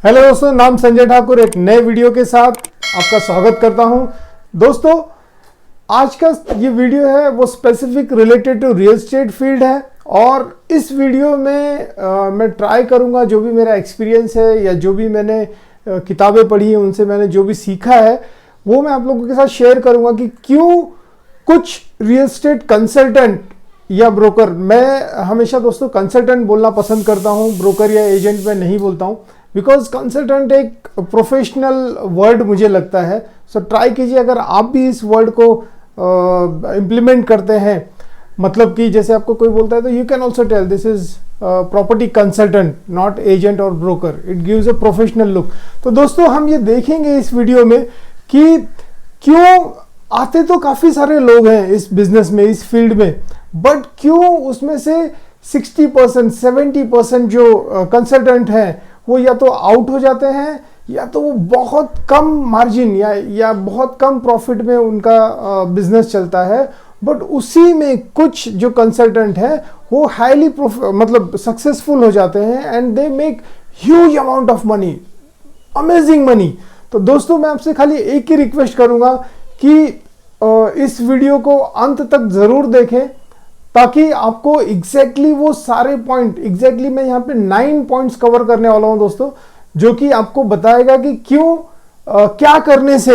Hello दोस्तों, नाम संजय ठाकुर एक नए वीडियो के साथ आपका स्वागत करता हूं। दोस्तों, आज का ये वीडियो है वो specific related to real estate field है और इस वीडियो में मैं ट्राई करूंगा जो भी मेरा एक्सपीरियंस है या जो भी मैंने किताबें पढ़ी हैं उनसे मैंने जो भी सीखा है वो मैं आप लोगों के साथ शेयर करूंगा कि क्यों कुछ रियल एस्टेट कंसल्टेंट या ब्रोकर, मैं हमेशा दोस्तों कंसल्टेंट बोलना पसंद करता हूं, ब्रोकर या एजेंट मैं नहीं बोलता हूं, बिकॉज कंसल्टेंट एक प्रोफेशनल वर्ड मुझे लगता है। सो ट्राई कीजिए अगर आप भी इस वर्ड को इम्प्लीमेंट करते हैं, मतलब कि जैसे आपको कोई बोलता है तो you can also tell this is property consultant not agent और broker, it gives a professional look. तो दोस्तों हम ये देखेंगे इस वीडियो में कि क्यों आते तो काफ़ी सारे लोग हैं इस बिजनेस में, इस फील्ड में, बट क्यों उसमें से 60% 70% जो कंसल्टेंट हैं वो या तो आउट हो जाते हैं या तो वो बहुत कम मार्जिन या बहुत कम प्रॉफिट में उनका बिजनेस चलता है। बट उसी में कुछ जो कंसल्टेंट है वो हाईली मतलब सक्सेसफुल हो जाते हैं and they make huge amount of money, amazing money. तो दोस्तों मैं आपसे खाली एक ही रिक्वेस्ट करूंगा कि इस वीडियो को अंत तक जरूर देखें ताकि आपको एग्जैक्टली वो सारे पॉइंट, एग्जैक्टली मैं यहाँ पे 9 पॉइंट्स कवर करने वाला हूँ दोस्तों, जो कि आपको बताएगा कि क्यों क्या करने से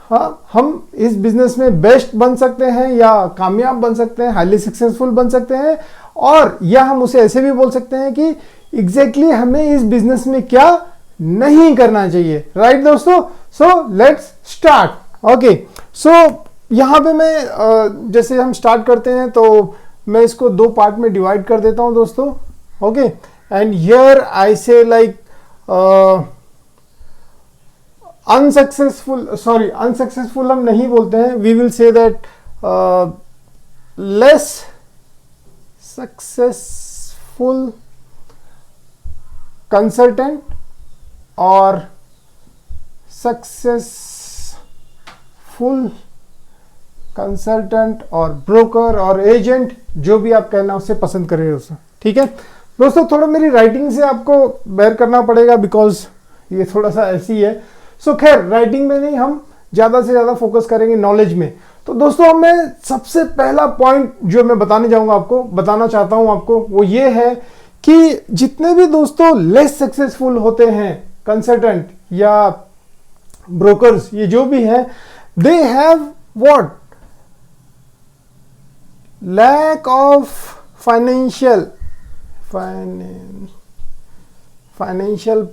हम इस बिजनेस में बेस्ट बन सकते हैं या कामयाब बन सकते हैं, हाईली सक्सेसफुल बन सकते हैं, और या हम उसे ऐसे भी बोल सकते हैं कि एग्जैक्टली हमें इस बिजनेस में क्या नहीं करना चाहिए। राइट दोस्तों, सो लेट्स स्टार्ट। ओके, सो यहाँ पे मैं जैसे हम स्टार्ट करते हैं तो मैं इसको 2 पार्ट में डिवाइड कर देता हूं दोस्तों। ओके, एंड हियर आई से लाइक अनसक्सेसफुल हम नहीं बोलते हैं, we will say that less successful consultant और सक्सेसफुल कंसल्टेंट और ब्रोकर और एजेंट, जो भी आप कहना उससे पसंद करें दोस्तों। ठीक है दोस्तों, थोड़ा मेरी राइटिंग से आपको बेयर करना पड़ेगा बिकॉज ये थोड़ा सा ऐसी है। सो खैर, राइटिंग में नहीं, हम ज़्यादा से ज़्यादा फोकस करेंगे नॉलेज में। तो दोस्तों मैं सबसे पहला पॉइंट जो मैं बताना चाहता हूँ आपको वो ये है कि जितने भी दोस्तों लेस सक्सेसफुल होते हैं कंसल्टेंट या ब्रोकर्स, ये जो भी हैं, they have what, lack of financial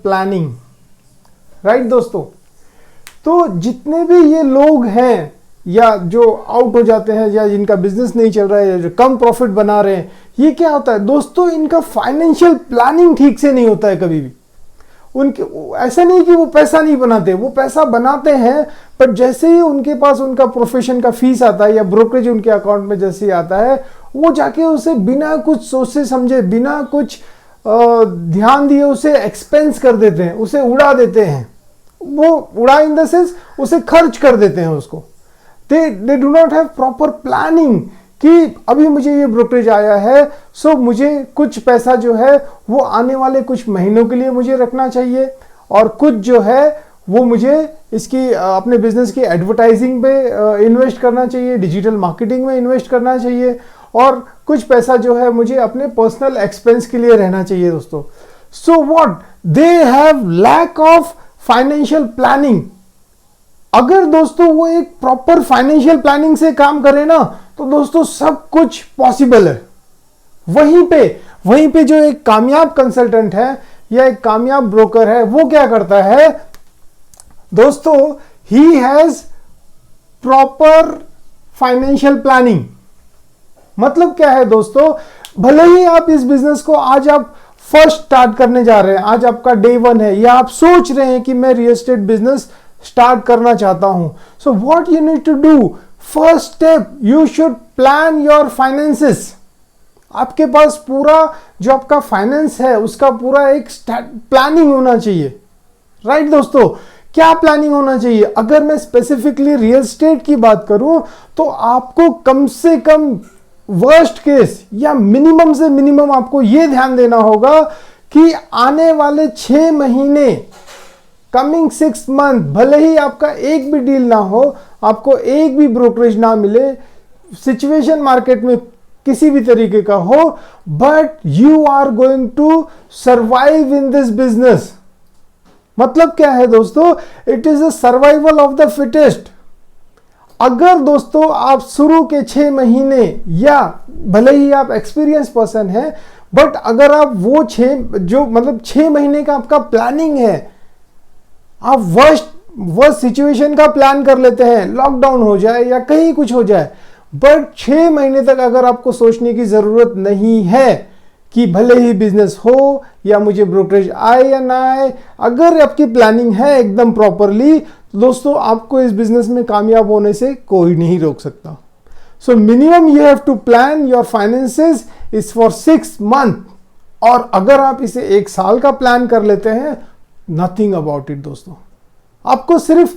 planning. Right दोस्तों, तो जितने भी ये लोग हैं या जो आउट हो जाते हैं या जिनका बिजनेस नहीं चल रहा है या जो कम प्रॉफिट बना रहे हैं, ये क्या होता है दोस्तों, इनका फाइनेंशियल प्लानिंग ठीक से नहीं होता है कभी भी। उनके ऐसा नहीं कि वो पैसा नहीं बनाते, वो पैसा बनाते हैं, पर जैसे ही उनके पास उनका प्रोफेशन का फीस आता है या ब्रोकरेज उनके अकाउंट में जैसे ही आता है, वो जाके उसे बिना कुछ सोचे समझे, बिना कुछ ध्यान दिए उसे एक्सपेंस कर देते हैं, उसे उड़ा देते हैं। वो उड़ा इन द सेंस उसे खर्च कर देते हैं उसको। दे do not have proper planning कि अभी मुझे ये ब्रोकरेज आया है, सो मुझे कुछ पैसा जो है वो आने वाले कुछ महीनों के लिए मुझे रखना चाहिए और कुछ जो है वो मुझे इसकी अपने बिजनेस की एडवर्टाइजिंग पे इन्वेस्ट करना चाहिए, डिजिटल मार्केटिंग में इन्वेस्ट करना चाहिए, और कुछ पैसा जो है मुझे अपने पर्सनल एक्सपेंस के लिए रहना चाहिए दोस्तों। So what, they have lack of financial planning. अगर दोस्तों वो एक प्रॉपर फाइनेंशियल प्लानिंग से काम करे ना तो दोस्तों सब कुछ पॉसिबल है। वहीं पे जो एक कामयाब कंसल्टेंट है या एक कामयाब ब्रोकर है, वो क्या करता है दोस्तों, he has proper financial planning. मतलब क्या है दोस्तों, भले ही आप इस बिजनेस को आज आप फर्स्ट स्टार्ट करने जा रहे हैं, आज आपका डे 1 है, या आप सोच रहे हैं कि मैं रियल एस्टेट बिजनेस स्टार्ट करना चाहता हूं, so what you need to do, first step, you should plan your finances. आपके पास पूरा जो आपका फाइनेंस है उसका पूरा एक प्लानिंग होना चाहिए। राइट दोस्तों, क्या प्लानिंग होना चाहिए? अगर मैं स्पेसिफिकली रियल एस्टेट की बात करूं तो आपको कम से कम वर्स्ट केस या मिनिमम से मिनिमम आपको यह ध्यान देना होगा कि आने वाले 6 महीने कमिंग 6 मंथ भले ही आपका एक भी डील ना हो, आपको एक भी ब्रोकरेज ना मिले, सिचुएशन मार्केट में किसी भी तरीके का हो, but you are going to survive in this business. मतलब क्या है दोस्तों, it is a survival of the fittest. अगर दोस्तों आप शुरू के 6 महीने, या भले ही आप एक्सपीरियंस पर्सन हैं, बट अगर आप वो 6 महीने का आपका प्लानिंग है, आप वर्स्ट सिचुएशन का प्लान कर लेते हैं, लॉकडाउन हो जाए या कहीं कुछ हो जाए, बट 6 महीने तक अगर आपको सोचने की जरूरत नहीं है कि भले ही बिजनेस हो या मुझे ब्रोकरेज आए या ना आए, अगर आपकी प्लानिंग है एकदम प्रॉपरली, दोस्तों आपको इस बिजनेस में कामयाब होने से कोई नहीं रोक सकता। So minimum you have to plan your finances is for 6 month, और अगर आप इसे 1 साल का प्लान कर लेते हैं, नथिंग अबाउट इट दोस्तों। आपको सिर्फ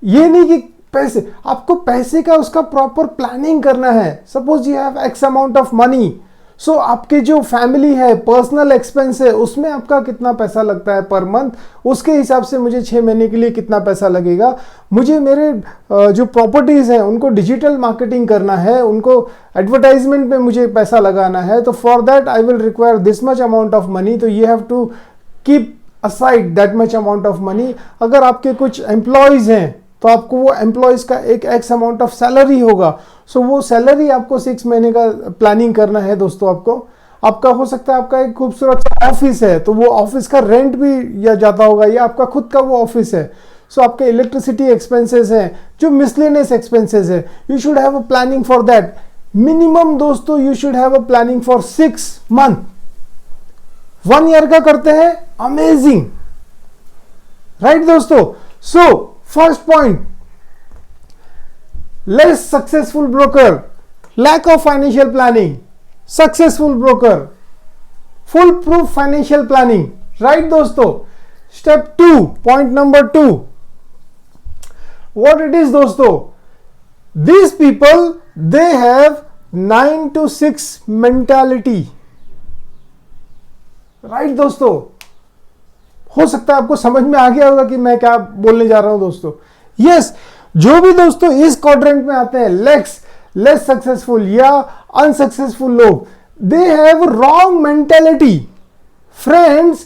ये नहीं कि पैसे, आपको पैसे का उसका प्रॉपर प्लानिंग करना है। Suppose you have X amount of money, so आपके जो फैमिली है, पर्सनल एक्सपेंस है, उसमें आपका कितना पैसा लगता है पर मंथ, उसके हिसाब से मुझे 6 महीने के लिए कितना पैसा लगेगा, मुझे मेरे जो प्रॉपर्टीज हैं उनको डिजिटल मार्केटिंग करना है, उनको एडवर्टाइजमेंट में मुझे पैसा लगाना है, तो for that I will require this much amount of money, तो you have to keep aside that much amount of money. अगर आपके कुछ एम्प्लॉयज हैं तो आपको वो एम्प्लॉयज का एक एक्स अमाउंट ऑफ सैलरी होगा, सो वो सैलरी आपको 6 महीने का प्लानिंग करना है दोस्तों। आपका हो सकता है आपका एक खूबसूरत ऑफिस है, तो वो ऑफिस का रेंट भी या जाता होगा, या आपका खुद का वो ऑफिस है, सो आपके इलेक्ट्रिसिटी एक्सपेंसेस हैं, जो मिसलेनियस एक्सपेंसेस है, you should have a planning for that. Minimum दोस्तों you should have a planning for 6 month. 1 year का करते हैं, अमेजिंग, राइट दोस्तों। So first point, less successful broker, lack of financial planning, successful broker, full proof financial planning, right दोस्तों। Step 2, point number 2, what it is दोस्तों, these people they have 9 to 6 mentality, right दोस्तों। हो सकता है आपको समझ में आ गया होगा कि मैं क्या बोलने जा रहा हूं दोस्तों। यस, जो भी दोस्तों इस क्वाड्रेंट में आते हैं, लेस सक्सेसफुल या अनसक्सेसफुल लोग, they have wrong mentality. Friends,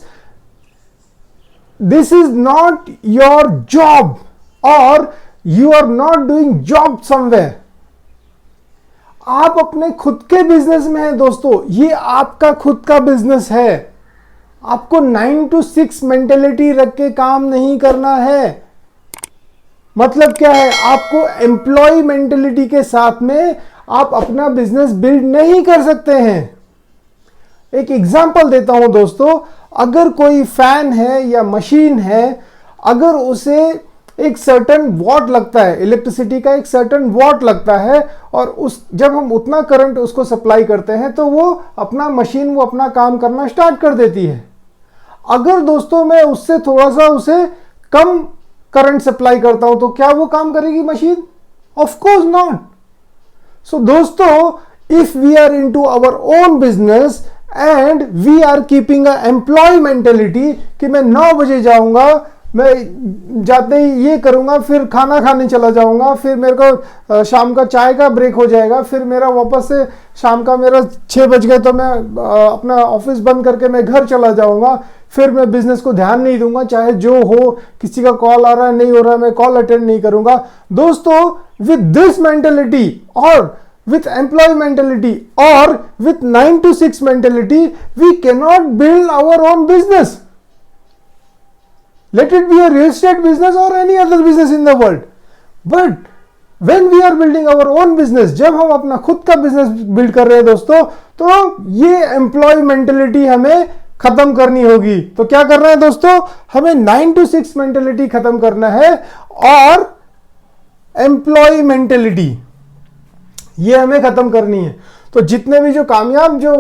this is not your job, और you are not doing job somewhere. आप अपने खुद के बिजनेस में हैं दोस्तों, ये आपका खुद का बिजनेस है। आपको 9 to 6 मेंटेलिटी रख के काम नहीं करना है। मतलब क्या है, आपको एम्प्लॉय मेंटेलिटी के साथ में आप अपना बिजनेस बिल्ड नहीं कर सकते हैं। एक एग्जांपल देता हूं दोस्तों, अगर कोई फैन है या मशीन है, अगर उसे एक सर्टेन वॉट लगता है, इलेक्ट्रिसिटी का एक सर्टेन वॉट लगता है, और जब हम उतना करंट उसको सप्लाई करते हैं तो वो अपना काम करना स्टार्ट कर देती है। अगर दोस्तों मैं उससे थोड़ा सा उसे कम करंट सप्लाई करता हूं तो क्या वो काम करेगी machine? Of course not. So दोस्तों, if we are into our own business and we are keeping a employ mentality कि मैं 9 बजे जाऊंगा, मैं जाते ही ये करूंगा, फिर खाना खाने चला जाऊंगा, फिर मेरे को शाम का चाय का ब्रेक हो जाएगा, फिर मेरा वापस से शाम का मेरा 6 बज गए तो मैं अपना ऑफिस बंद करके मैं घर चला जाऊंगा, फिर मैं बिजनेस को ध्यान नहीं दूंगा, चाहे जो हो, किसी का कॉल आ रहा है नहीं हो रहा है, मैं कॉल अटेंड नहीं करूंगा। दोस्तों, विद दिस मेंटेलिटी और with employee mentality or with 9 to 6 mentality, we cannot build our own business. Let it be a real estate business or any other business in the world. But when we are building our own business, जब हम अपना खुद का business build कर रहे हैं दोस्तों, तो ये एम्प्लॉय मेंटेलिटी हमें खत्म करनी होगी। तो क्या करना है दोस्तों, हमें 9 to 6 मेंटेलिटी खत्म करना है और एम्प्लॉय मेंटेलिटी ये हमें खत्म करनी है। तो जितने भी जो कामयाब जो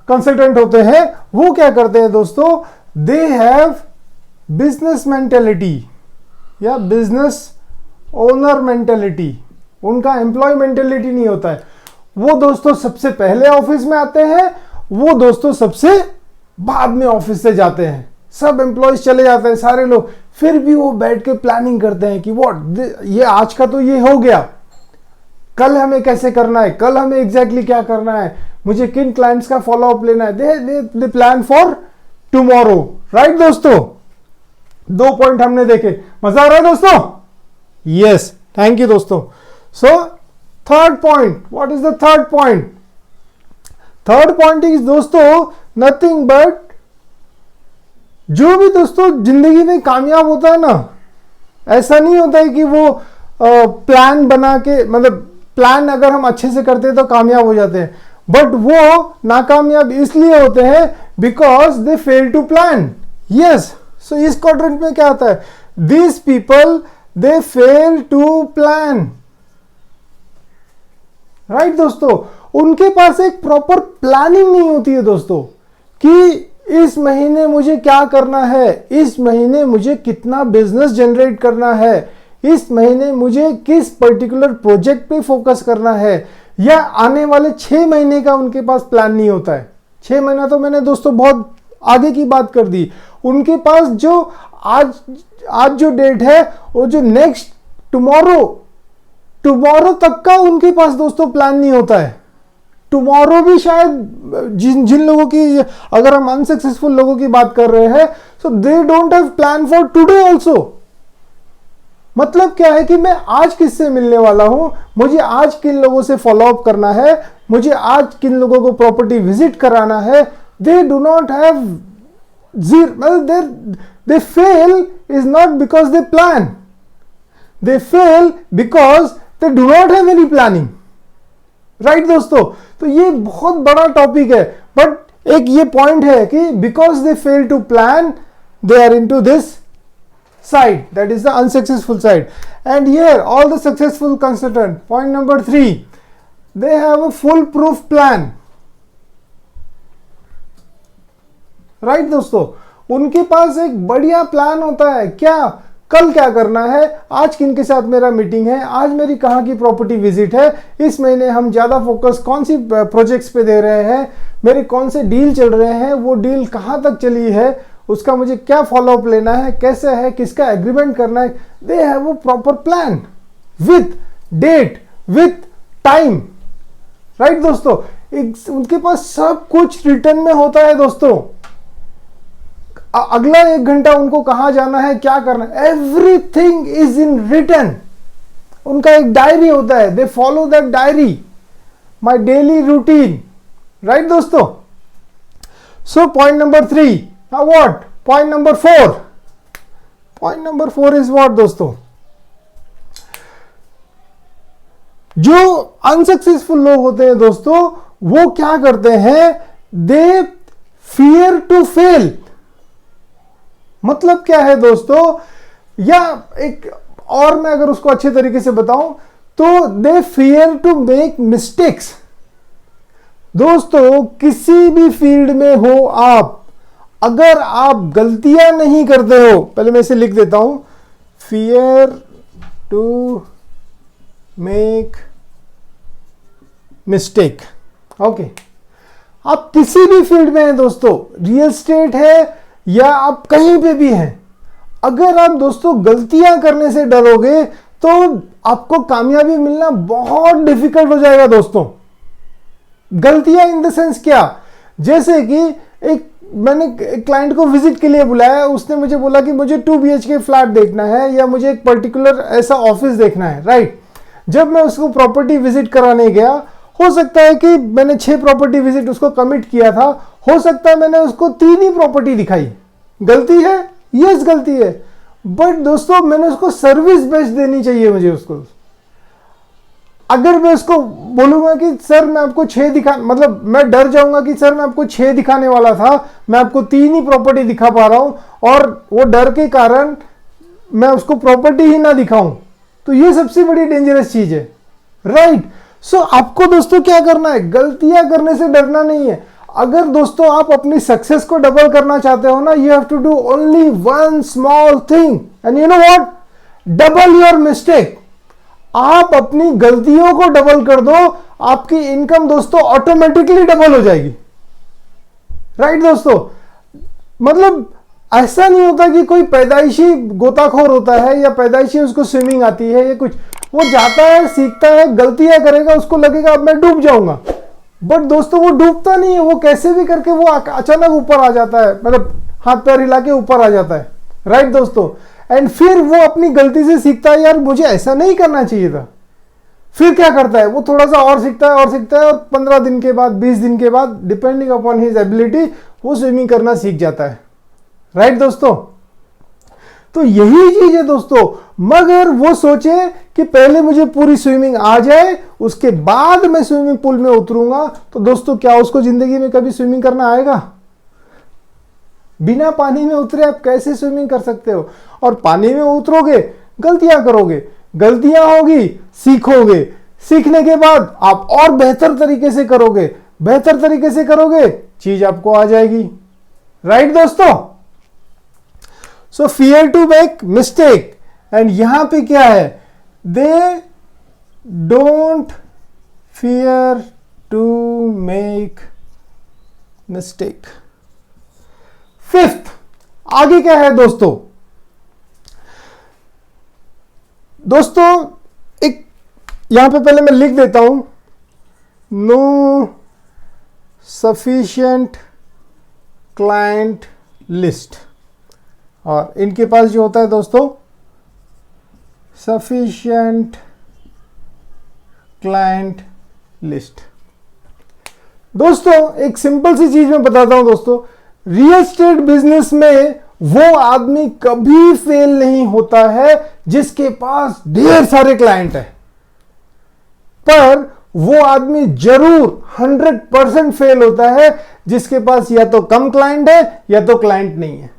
कंसल्टेंट होते हैं वो क्या करते हैं दोस्तों, दे हैव बिजनेस मेंटेलिटी या बिजनेस ओनर मेंटेलिटी। उनका एम्प्लॉय मेंटेलिटी नहीं होता है। वो दोस्तों सबसे पहले ऑफिस में आते हैं, वो दोस्तों सबसे बाद में ऑफिस से जाते हैं। सब एम्प्लॉयज चले जाते हैं, सारे लोग, फिर भी वो बैठ के प्लानिंग करते हैं कि व्हाट, ये आज का तो ये हो गया, कल हमें कैसे करना है, कल हमें एग्जैक्टली क्या करना है, मुझे किन क्लाइंट्स का फॉलो अप लेना है, दे प्लान फॉर टुमारो। राइट दोस्तों, 2 पॉइंट हमने देखे, मजा आ रहा है दोस्तों? यस, थैंक यू दोस्तों। So third point, what is the third point? Third point is दोस्तों नथिंग बट, जो भी दोस्तों जिंदगी में कामयाब होता है ना, ऐसा नहीं होता है कि वो प्लान बना के, मतलब प्लान अगर हम अच्छे से करते हैं तो कामयाब हो जाते हैं, बट वो नाकामयाब इसलिए होते हैं because they fail to plan. Yes, so इस क्वाड्रेंट में क्या आता है? These people they fail to plan. Right दोस्तों, उनके पास एक प्रॉपर प्लानिंग नहीं होती है दोस्तों, कि इस महीने मुझे क्या करना है, इस महीने मुझे कितना बिजनेस जनरेट करना है, इस महीने मुझे किस पर्टिकुलर प्रोजेक्ट पे फोकस करना है, या आने वाले 6 महीने का उनके पास प्लान नहीं होता है। 6 महीना तो मैंने दोस्तों बहुत आगे की बात कर दी। उनके पास जो आज जो डेट है, वो जो नेक्स्ट टुमारो तक का उनके पास दोस्तों प्लान नहीं होता है। टुमारो भी शायद जिन लोगों की, अगर हम अनसक्सेसफुल लोगों की बात कर रहे हैं, so they don't have plan for today also. मतलब क्या है कि मैं आज किससे मिलने वाला हूं, मुझे आज किन लोगों से फॉलो अप करना है, मुझे आज किन लोगों को प्रॉपर्टी विजिट कराना है। दे do not have they fail is not because they plan, they fail because they do not have any planning. Right दोस्तों, तो ये बहुत बड़ा टॉपिक है, बट एक ये पॉइंट है कि because they fail to plan, they are into this side, that is the unsuccessful side. And here all the successful consultant, point number 3, they have a foolproof plan. Right दोस्तों, उनके पास एक बढ़िया plan होता है। क्या? कल क्या करना है, आज किन के साथ मेरा मीटिंग है, आज मेरी कहाँ की प्रॉपर्टी विजिट है, इस महीने हम ज़्यादा फोकस कौन सी प्रोजेक्ट्स पे दे रहे हैं, मेरे कौन से डील चल रहे हैं, वो डील कहाँ तक चली है, उसका मुझे क्या फॉलो अप लेना है, कैसे है, किसका एग्रीमेंट करना है। They have a proper plan with date, with time. Right दोस्तों, उनके पास सब कुछ रिटर्न में होता है दोस्तों। अगला 1 घंटा उनको कहां जाना है, क्या करना है, एवरीथिंग इज इन रिटर्न। उनका एक डायरी होता है, they follow that diary, my daily routine. Right दोस्तों, so point number 3। Now what? Point number 4. Point number 4 is what दोस्तों? जो अनसक्सेसफुल लोग होते हैं दोस्तों, वो क्या करते हैं? They fear to fail. मतलब क्या है दोस्तों, या एक और मैं अगर उसको अच्छे तरीके से बताऊं तो they fear to make mistakes. दोस्तों, किसी भी फील्ड में हो आप, अगर आप गलतियां नहीं करते हो, पहले मैं इसे लिख देता हूं, fear to make mistake. Okay, आप किसी भी फील्ड में हैं दोस्तों, रियल एस्टेट है या आप कहीं पे भी हैं, अगर आप दोस्तों गलतियां करने से डरोगे तो आपको कामयाबी मिलना बहुत डिफिकल्ट हो जाएगा दोस्तों। गलतियां इन द सेंस क्या? जैसे कि मैंने एक क्लाइंट को विजिट के लिए बुलाया, उसने मुझे बोला कि मुझे 2 BHK फ्लैट देखना है या मुझे एक पर्टिकुलर ऐसा ऑफिस देखना है। राइट, जब मैं उसको प्रॉपर्टी विजिट कराने गया, हो सकता है कि मैंने 6 प्रॉपर्टी विजिट उसको कमिट किया था, हो सकता है मैंने उसको 3 ही प्रॉपर्टी दिखाई। गलती है? यस गलती है, बट दोस्तों मैंने उसको सर्विस बेस्ट देनी चाहिए मुझे उसको। अगर मैं उसको बोलूंगा कि सर मैं आपको 6 मतलब मैं डर जाऊंगा कि सर मैं आपको 6 दिखाने वाला था, मैं आपको 3 ही प्रॉपर्टी दिखा पा रहा हूं, और वो डर के कारण मैं उसको प्रॉपर्टी ही ना दिखाऊं, तो ये सबसे बड़ी डेंजरस चीज है। राइट, सो आपको दोस्तों क्या करना है? गलतियां करने से डरना नहीं है। अगर दोस्तों आप अपनी सक्सेस को डबल करना चाहते हो ना, you have to do only one small thing, and you know what? Double your mistake. आप अपनी गलतियों को डबल कर दो, आपकी इनकम दोस्तों ऑटोमेटिकली डबल हो जाएगी। राइट दोस्तों, मतलब ऐसा नहीं होता कि कोई पैदाइशी गोताखोर होता है या पैदाइशी उसको स्विमिंग आती है या कुछ, वो जाता है, सीखता है, गलतियां करेगा, उसको लगेगा अब मैं डूब जाऊंगा, बट दोस्तों वो डूबता नहीं है, वो कैसे भी करके वो अचानक ऊपर आ जाता है, मतलब हाथ पैर हिला के ऊपर आ जाता है, राइट दोस्तों। एंड फिर वो अपनी गलती से सीखता है, यार मुझे ऐसा नहीं करना चाहिए था। फिर क्या करता है, वो थोड़ा सा और सीखता है और सीखता है, और 15 दिन के बाद, 20 दिन के बाद, डिपेंडिंग अपॉन हिज एबिलिटी, वो स्विमिंग करना सीख जाता है, राइट दोस्तों। तो यही चीज है दोस्तों, मगर वो सोचे कि पहले मुझे पूरी स्विमिंग आ जाए, उसके बाद मैं स्विमिंग पूल में उतरूंगा, तो दोस्तों क्या उसको जिंदगी में कभी स्विमिंग करना आएगा? बिना पानी में उतरे आप कैसे स्विमिंग कर सकते हो? और पानी में उतरोगे, गलतियां करोगे, गलतियां होगी, सीखोगे, सीखने के बाद आप और बेहतर तरीके से करोगे, बेहतर तरीके से करोगे, चीज आपको आ जाएगी, राइट दोस्तों। So fear to make mistake, and यहां पे क्या है, they don't fear to make mistake. Fifth, आगे क्या है दोस्तों? दोस्तों एक यहां पे पहले मैं लिख देता हूं, नो सफिशिएंट क्लाइंट लिस्ट, और इनके पास जो होता है दोस्तों सफिशिएंट क्लाइंट लिस्ट। दोस्तों एक सिंपल सी चीज मैं बताता हूं दोस्तों, रियल एस्टेट बिजनेस में वो आदमी कभी फेल नहीं होता है जिसके पास ढेर सारे क्लाइंट है, पर वो आदमी जरूर 100% फेल होता है जिसके पास या तो कम क्लाइंट है या तो क्लाइंट नहीं है,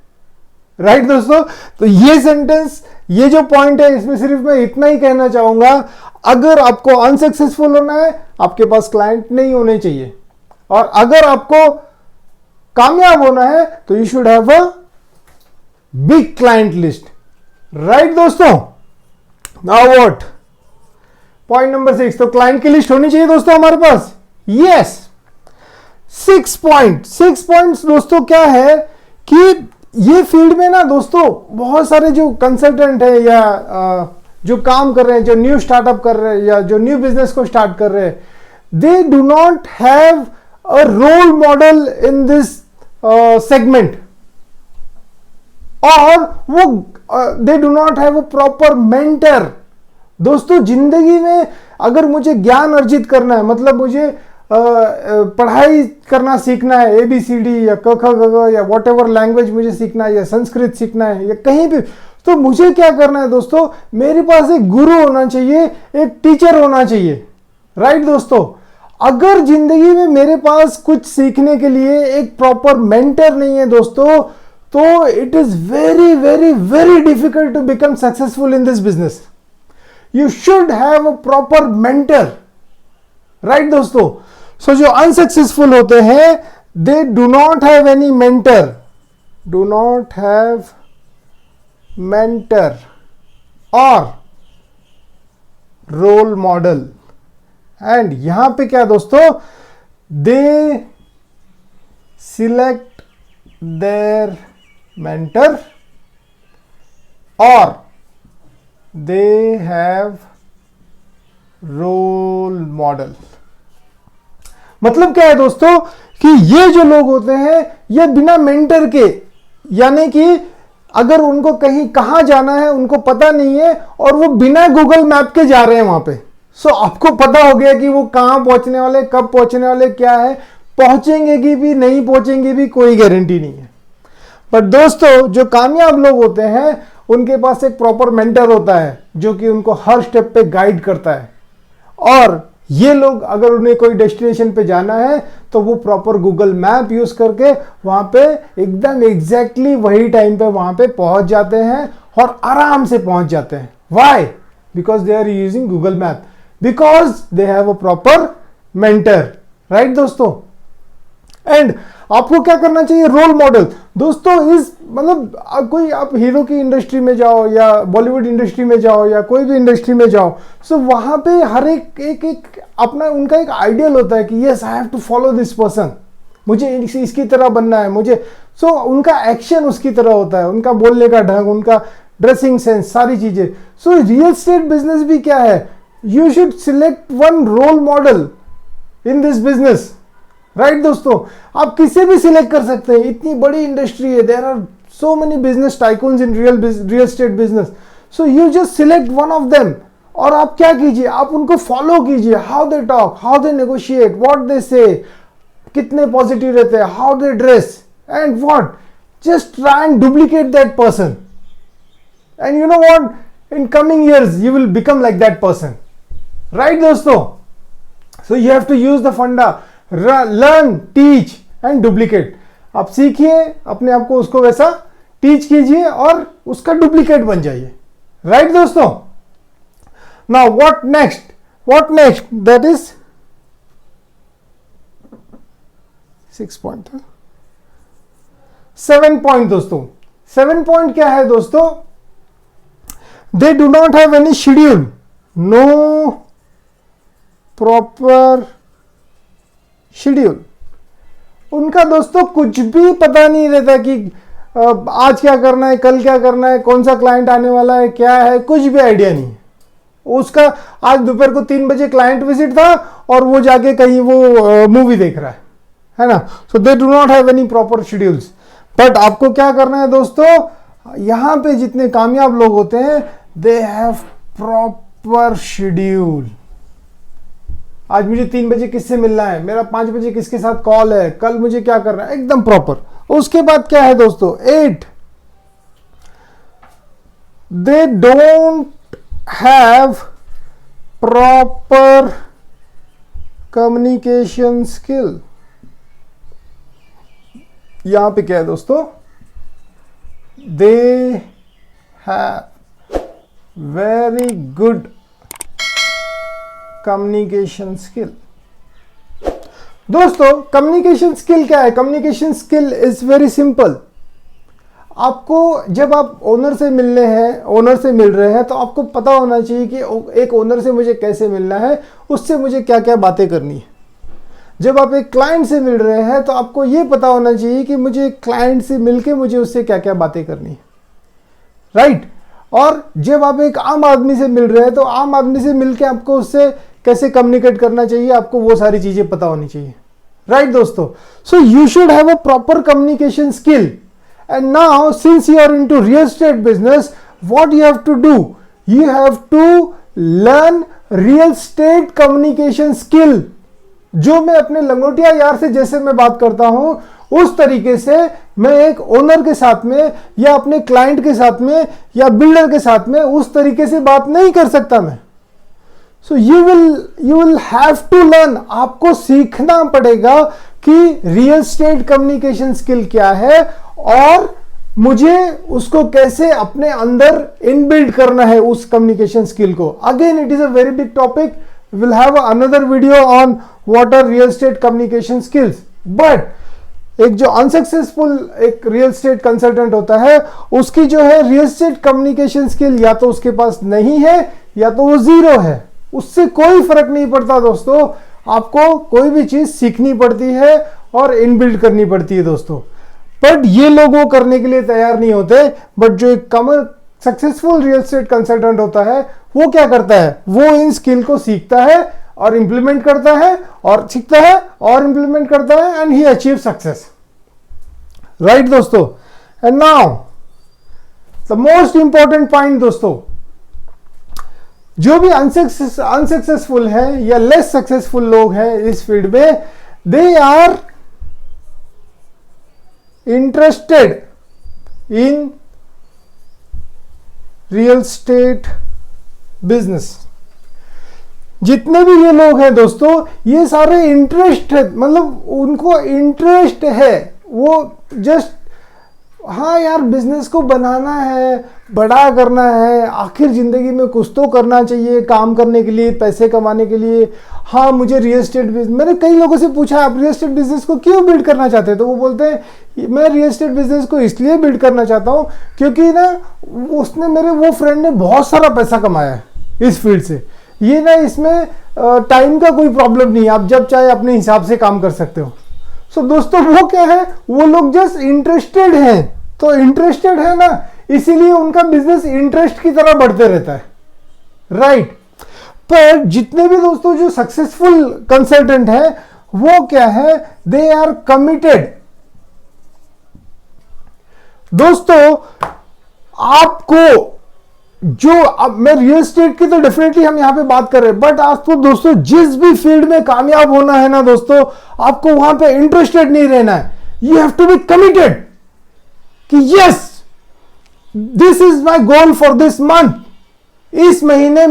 राइट दोस्तों। तो ये सेंटेंस, ये जो पॉइंट है, इसमें सिर्फ मैं इतना ही कहना चाहूंगा, अगर आपको अनसक्सेसफुल होना है, आपके पास क्लाइंट नहीं होने चाहिए, और अगर आपको कामयाब होना है तो you should have a big client list, right दोस्तों। नाउ व्हाट, पॉइंट नंबर 6, तो क्लाइंट की लिस्ट होनी चाहिए दोस्तों हमारे पास, यस। 6 पॉइंट्स दोस्तों क्या है कि ये फील्ड में ना दोस्तों बहुत सारे जो कंसल्टेंट है या जो काम कर रहे हैं, जो न्यू स्टार्टअप कर रहे हैं या जो न्यू बिजनेस को स्टार्ट कर रहे हैं, they do not have a role model in this segment, और वो they do not have a proper mentor. दोस्तों जिंदगी में अगर मुझे ज्ञान अर्जित करना है, मतलब मुझे पढ़ाई करना सीखना है, ABCD या क ख ग घ या वॉट एवर लैंग्वेज मुझे सीखना है, या संस्कृत सीखना है, या कहीं भी, तो मुझे क्या करना है दोस्तों, मेरे पास एक गुरु होना चाहिए, एक टीचर होना चाहिए, राइट दोस्तों। अगर जिंदगी में मेरे पास कुछ सीखने के लिए एक प्रॉपर मेंटर नहीं है दोस्तों, तो it is very very very difficult to become successful in this business. You should have a proper mentor, right दोस्तों। सो जो अनसक्सेसफुल होते हैं, they do not have any mentor, do not have mentor और role model. And यहां पे क्या दोस्तों, दे select there mentor और दे हैव रोल मॉडल। मतलब क्या है दोस्तों कि ये जो लोग होते हैं, ये बिना मेंटर के, यानी कि अगर उनको कहीं कहां जाना है उनको पता नहीं है, और वो बिना गूगल मैप के जा रहे हैं वहां पे। सो आपको पता हो गया कि वो कहां पहुंचने वाले, कब पहुंचने वाले, क्या है, पहुंचेंगे कि भी नहीं पहुंचेंगे भी कोई गारंटी नहीं है। पर दोस्तों जो कामयाब लोग होते हैं, उनके पास एक प्रॉपर मेंटर होता है जो कि उनको हर स्टेप पे गाइड करता है, और ये लोग अगर उन्हें कोई डेस्टिनेशन पे जाना है तो वो प्रॉपर गूगल मैप यूज करके वहां पे एकदम एग्जैक्टली वही टाइम पे वहां पे पहुंच जाते हैं और आराम से पहुंच जाते हैं। Why? Because they are using Google map, because they have a proper mentor, right दोस्तों। एंड आपको क्या करना चाहिए, रोल मॉडल। दोस्तों इस मतलब कोई आप हीरो की इंडस्ट्री में जाओ या बॉलीवुड इंडस्ट्री में जाओ या कोई भी इंडस्ट्री में जाओ, सो वहां पे हर एक अपना उनका एक आइडियल होता है कि yes I have to follow this person, मुझे इसकी तरह बनना है, मुझे सो उनका एक्शन उसकी तरह होता है, उनका बोलने का ढंग, उनका ड्रेसिंग सेंस, सारी चीजें। सो रियल स्टेट बिजनेस भी क्या है, you should select one role model in this business, right दोस्तों। आप किसे भी सिलेक्ट कर सकते हैं, इतनी बड़ी इंडस्ट्री है, there are so many business tycoons in real estate business. So you just select one of them, और आप क्या कीजिए, आप उनको फॉलो कीजिए, how they talk, how they negotiate, what they say, कितने पॉजिटिव रहते हैं, how they dress and what, just try and duplicate that person, and you know what, in coming years you will become like that person, right दोस्तों। So you have to use the फंडा, learn, teach and duplicate. आप सीखिए, अपने आप को उसको वैसा teach कीजिए और उसका डुप्लीकेट बन जाइए, राइट दोस्तों। Now what next? What next? That is 6 point, 7 point दोस्तों। 7 point क्या है दोस्तों? They do not have any schedule, no proper schedule। उनका दोस्तों कुछ भी पता नहीं रहता कि आज क्या करना है, कल क्या करना है, कौन सा क्लाइंट आने वाला है, क्या है, कुछ भी आइडिया नहीं। उसका आज दोपहर को 3 बजे क्लाइंट विजिट था और वो जाके कहीं वो मूवी देख रहा है ना। So they do not have any proper schedules. But आपको क्या करना है दोस्तों, यहां पे जितने कामयाब लोग होते हैं, दे हैव प्रॉपर शेड्यूल। आज मुझे 3 बजे किससे मिलना है, मेरा 5 बजे किसके साथ कॉल है, कल मुझे क्या करना है, एकदम प्रॉपर। उसके बाद क्या है दोस्तों, 8, they don't have proper communication skill। यहां पे क्या है दोस्तों, they have very good communication skill। दोस्तों कम्युनिकेशन स्किल क्या है, communication skill is very simple. आपको जब आप ओनर से मिल रहे हैं तो आपको पता होना चाहिए कि एक ओनर से मुझे कैसे मिलना है, उससे मुझे क्या क्या बातें करनी है। जब आप एक क्लाइंट से मिल रहे हैं तो आपको ये पता होना चाहिए कि मुझे क्लाइंट से मिलके मुझे उससे क्या क्या बातें करनी है, राइट। और जब आप एक आम आदमी से मिल रहे हैं तो आम आदमी से मिलके आपको उससे कैसे कम्युनिकेट करना चाहिए, आपको वो सारी चीजें पता होनी चाहिए, राइट दोस्तों। So you should have a proper communication skill. And now, since you are into real estate business, what you have to do? You have to learn real estate communication skill। जो मैं अपने लंगोटिया यार से जैसे मैं बात करता हूं, उस तरीके से मैं एक ओनर के साथ में या अपने क्लाइंट के साथ में या बिल्डर के साथ में उस तरीके से बात नहीं कर सकता मैं। So you will have to learn. आपको सीखना पड़ेगा कि रियल एस्टेट कम्युनिकेशन स्किल क्या है और मुझे उसको कैसे अपने अंदर इनबिल्ड करना है उस कम्युनिकेशन स्किल को। Again it is a very big topic, will have another video on what are real estate communication skills. But एक जो अनसक्सेसफुल एक रियल एस्टेट कंसल्टेंट होता है, उसकी जो है रियल एस्टेट कम्युनिकेशन स्किल या तो उसके पास नहीं है या तो वो जीरो है। उससे कोई फर्क नहीं पड़ता दोस्तों, आपको कोई भी चीज सीखनी पड़ती है और इनबिल्ड करनी पड़ती है दोस्तों। बट ये लोग वो करने के लिए तैयार नहीं होते। बट जो एक सक्सेसफुल रियल एस्टेट कंसल्टेंट होता है, वो क्या करता है, वो इन स्किल को सीखता है और इंप्लीमेंट करता है और सीखता है और इंप्लीमेंट करता है and he achieve success, right दोस्तों। And now the most important point दोस्तों, जो भी अनसक्सेसफुल है या लेस सक्सेसफुल लोग हैं इस फील्ड में, they are interested in real estate business. जितने भी ये लोग हैं दोस्तों, ये सारे इंटरेस्ट है, मतलब उनको इंटरेस्ट है, वो जस्ट हाँ यार बिजनेस को बनाना है, बड़ा करना है, आखिर जिंदगी में कुछ तो करना चाहिए काम करने के लिए, पैसे कमाने के लिए। हाँ मुझे रियल एस्टेट बिजनेस, मैंने कई लोगों से पूछा आप रियल एस्टेट बिजनेस को क्यों बिल्ड करना चाहते हैं, तो वो बोलते हैं मैं रियल एस्टेट बिजनेस को इसलिए बिल्ड करना चाहता हूँ क्योंकि ना वो फ्रेंड ने बहुत सारा पैसा कमाया है इस फील्ड से। ये ना इसमें टाइम का कोई प्रॉब्लम नहीं है, आप जब चाहे अपने हिसाब से काम कर सकते हो। सो दोस्तों वो क्या है, वो लोग जस्ट इंटरेस्टेड हैं, तो इंटरेस्टेड है ना, इसीलिए उनका बिजनेस इंटरेस्ट की तरह बढ़ते रहता है, राइट। पर जितने भी दोस्तों जो सक्सेसफुल कंसल्टेंट है वो क्या है, दे आर कमिटेड। दोस्तों आपको जो, अब मैं रियल एस्टेट की तो डेफिनेटली हम यहां पे बात कर रहे हैं, बट आपको दोस्तों जिस भी फील्ड में कामयाब होना है ना दोस्तों, आपको वहां पे इंटरेस्टेड नहीं रहना है, you have to be committed कि yes this is my goal for this month, इस महीने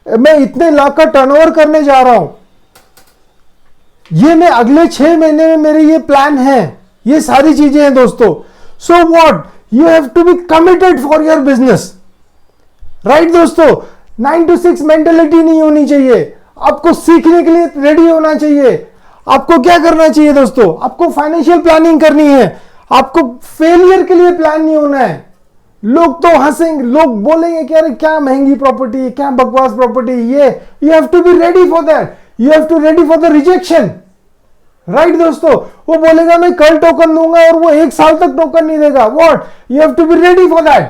मैं इतने लाख का टर्नओवर करने जा रहा हूं, ये मैं अगले 6 महीने में मेरे ये प्लान है, ये सारी चीजें हैं दोस्तों। So what, you have to be committed for your business, right दोस्तों। 9 to 6 मेंटेलिटी नहीं होनी चाहिए, आपको सीखने के लिए रेडी होना चाहिए। आपको क्या करना चाहिए दोस्तों, आपको फाइनेंशियल प्लानिंग करनी है, आपको फेलियर के लिए प्लान नहीं होना है। लोग तो हंसेंगे, लोग बोलेंगे कि अरे क्या महंगी प्रॉपर्टी है, क्या बकवास प्रॉपर्टी ये, you have to be ready for that, you have to ready for the rejection, right दोस्तों। वो बोलेगा मैं कल टोकन दूंगा और वो 1 साल तक टोकन नहीं देगा, what, you have to be ready for that,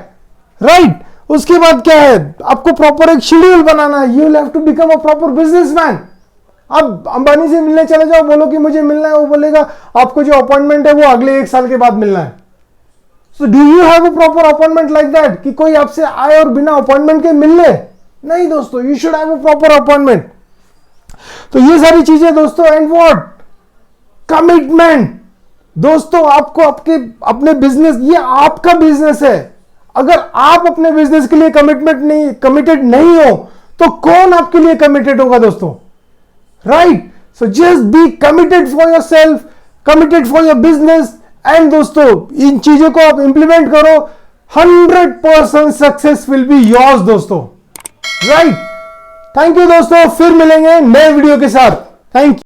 right. उसके बाद क्या है, आपको प्रॉपर एक शेड्यूल बनाना है, you will have to become a proper businessman. अब अंबानी से मिलने चले जाओ, बोलो कि मुझे मिलना है, वो बोलेगा आपको जो अपॉइंटमेंट है वो अगले 1 साल के बाद मिलना है। So do you have a proper appointment like that, कि कोई आपसे आए और बिना अपॉइंटमेंट के मिल ले? नहीं दोस्तों, you should have a proper appointment. तो ये सारी चीजें दोस्तों, एंड व्हाट, कमिटमेंट। दोस्तों आपको अपने बिजनेस, ये आपका बिजनेस है, अगर आप अपने बिजनेस के लिए कमिटेड नहीं हो तो कौन आपके लिए कमिटेड होगा दोस्तों, right. So just be committed for your self, committed for your business, and दोस्तों इन चीजों को आप इंप्लीमेंट करो, 100% सक्सेस विल बी योर्स दोस्तों, राइट। थैंक यू दोस्तों, फिर मिलेंगे नए वीडियो के साथ, थैंक यू।